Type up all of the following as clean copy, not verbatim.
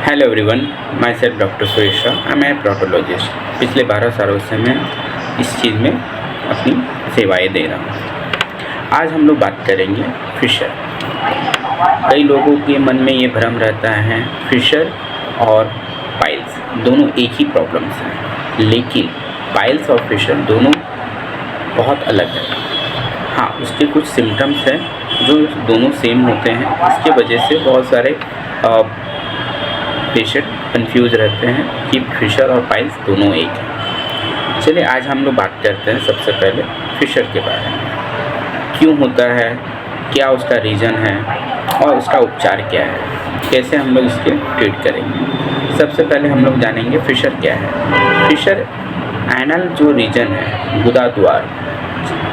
Hello everyone, myself doctor Suresh Rao. I am a proctologist. पिछले 12 सालों से मैं इस चीज़ में अपनी सेवाएं दे रहा हूँ। आज हम लोग बात करेंगे फिशर। कई लोगों के मन में ये भ्रम रहता है फिशर और पाइल्स दोनों एक ही प्रॉब्लम्स हैं, लेकिन पाइल्स और फिशर दोनों बहुत अलग हैं। हाँ, उसके कुछ सिम्टम्स हैं जो दोनों सेम होते हैं। इसके वजह से बहुत सारे पेशेंट कंफ्यूज रहते हैं कि फिशर और पाइल्स दोनों एक हैं। चलिए आज हम लोग बात करते हैं सबसे पहले फिशर के बारे में। क्यों होता है, क्या उसका रीज़न है और उसका उपचार क्या है, कैसे हम लोग इसके ट्रीट करेंगे। सबसे पहले हम लोग जानेंगे फिशर क्या है। फिशर एनल जो रीजन है, गुदा द्वार,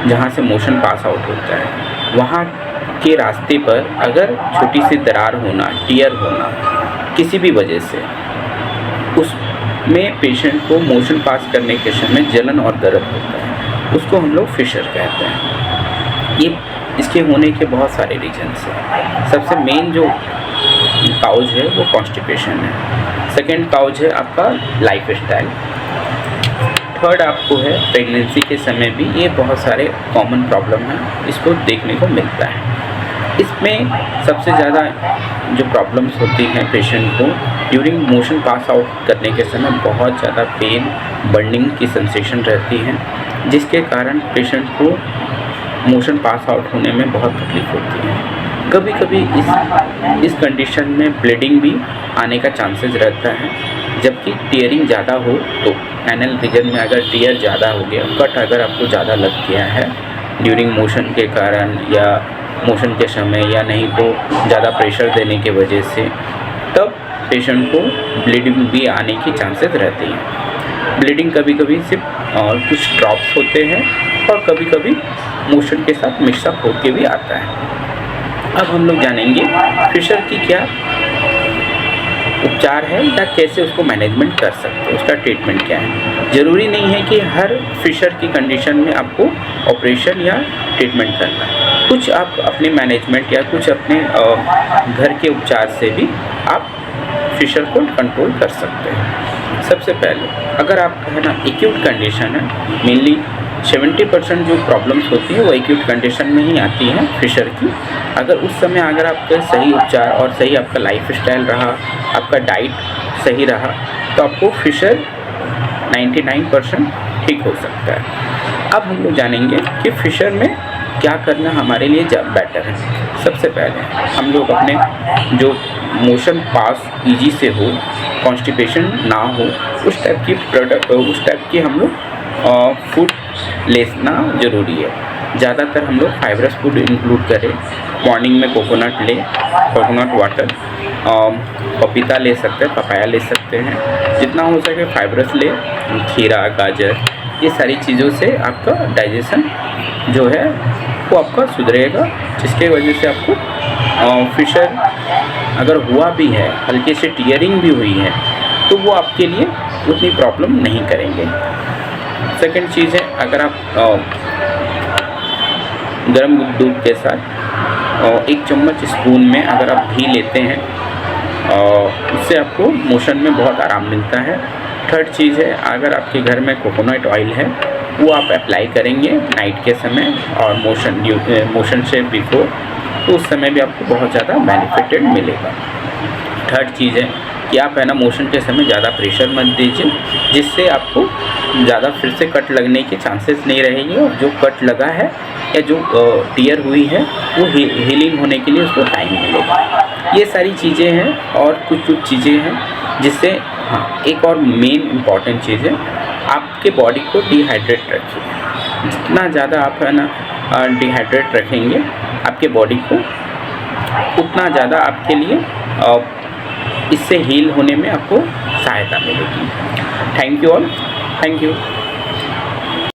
जहाँ से मोशन पास आउट होता है, वहाँ के रास्ते पर अगर छोटी सी दरार होना, टियर होना किसी भी वजह से, उसमें पेशेंट को मोशन पास करने के समय जलन और दर्द होता है, उसको हम लोग फिशर कहते हैं। ये इसके होने के बहुत सारे रीजन्स हैं। सबसे मेन जो काउज है वो कॉन्स्टिपेशन है। सेकेंड काउज है आपका लाइफ स्टाइल। थर्ड आपको है प्रेगनेंसी के समय भी ये बहुत सारे कॉमन प्रॉब्लम हैं, इसको देखने को मिलता है। इसमें सबसे ज़्यादा जो प्रॉब्लम्स होती हैं पेशेंट को ड्यूरिंग मोशन पास आउट करने के समय बहुत ज़्यादा पेन, बर्निंग की सेंसेशन रहती है, जिसके कारण पेशेंट को मोशन पास आउट होने में बहुत तकलीफ होती है। कभी कभी इस कंडीशन में ब्लीडिंग भी आने का चांसेस रहता है। जबकि टीयरिंग ज़्यादा हो तो एनल रीजन में अगर टीयर ज़्यादा हो गया, कट अगर आपको ज़्यादा लग गया है ड्यूरिंग मोशन के कारण या मोशन के समय, या नहीं तो ज़्यादा प्रेशर देने की वजह से, तब पेशेंट को ब्लीडिंग भी आने की चांसेस रहती हैं। ब्लीडिंग कभी कभी सिर्फ कुछ ड्रॉप्स होते हैं और कभी कभी मोशन के साथ मिक्सअप होके भी आता है। अब हम लोग जानेंगे फिशर की क्या उपचार है या कैसे उसको मैनेजमेंट कर सकते हैं, उसका ट्रीटमेंट क्या है। ज़रूरी नहीं है कि हर फिशर की कंडीशन में आपको ऑपरेशन या ट्रीटमेंट करना है। कुछ आप अपने मैनेजमेंट या कुछ अपने घर के उपचार से भी आप फिशर को कंट्रोल कर सकते हैं। सबसे पहले अगर आपका है ना एक्यूट कंडीशन है, मेनली 70% जो प्रॉब्लम्स होती है वो एक्यूट कंडीशन में ही आती हैं फिशर की। अगर उस समय अगर आपका सही उपचार और सही आपका लाइफ स्टाइल रहा, आपका डाइट सही रहा, तो आपको फिशर 99% ठीक हो सकता है। अब हम लोग जानेंगे कि फिशर में क्या करना हमारे लिए बेटर है। सबसे पहले हम लोग अपने जो मोशन पास ईजी से हो, कॉन्स्टिपेशन ना हो, उस टाइप की हम लोग फूड लेना ज़रूरी है। ज़्यादातर हम लोग फाइबरस फूड इंक्लूड करें। मॉर्निंग में कोकोनट वाटर, पपीता ले सकते हैं, पपाया ले सकते हैं। जितना हो सके फाइबरस ले, खीरा, गाजर, ये सारी चीज़ों से आपका डाइजेशन जो है वो आपका सुधरेगा, जिसके वजह से आपको फिशर अगर हुआ भी है, हल्के से टीयरिंग भी हुई है, तो वो आपके लिए उतनी प्रॉब्लम नहीं करेंगे। सेकेंड चीज़ है, अगर आप गर्म दूध के साथ 1 चम्मच स्पून में अगर आप घी लेते हैं, उससे आपको मोशन में बहुत आराम मिलता है। थर्ड चीज़ है, अगर आपके घर में कोकोनट ऑयल है वो आप अप्लाई करेंगे नाइट के समय और मोशन से बिफोर, तो उस समय भी आपको बहुत ज़्यादा बेनिफिटेड मिलेगा। थर्ड चीज़ है कि आप है ना मोशन के समय ज़्यादा प्रेशर मत दीजिए, जिससे आपको ज़्यादा फिर से कट लगने के चांसेस नहीं रहेंगे, और जो कट लगा है या जो टीयर हुई है वो हीलिंग होने के लिए उसको टाइम मिलेगा। ये सारी चीज़ें हैं और कुछ चीज़ें हैं जिससे, हाँ, एक और मेन इम्पॉर्टेंट चीज़ है, आपके बॉडी को डिहाइड्रेट रखिए। जितना ज़्यादा आप है ना डिहाइड्रेट रखेंगे आपके बॉडी को, उतना ज़्यादा आपके लिए इससे हील होने में आपको सहायता मिलेगी। Thank you all, thank you.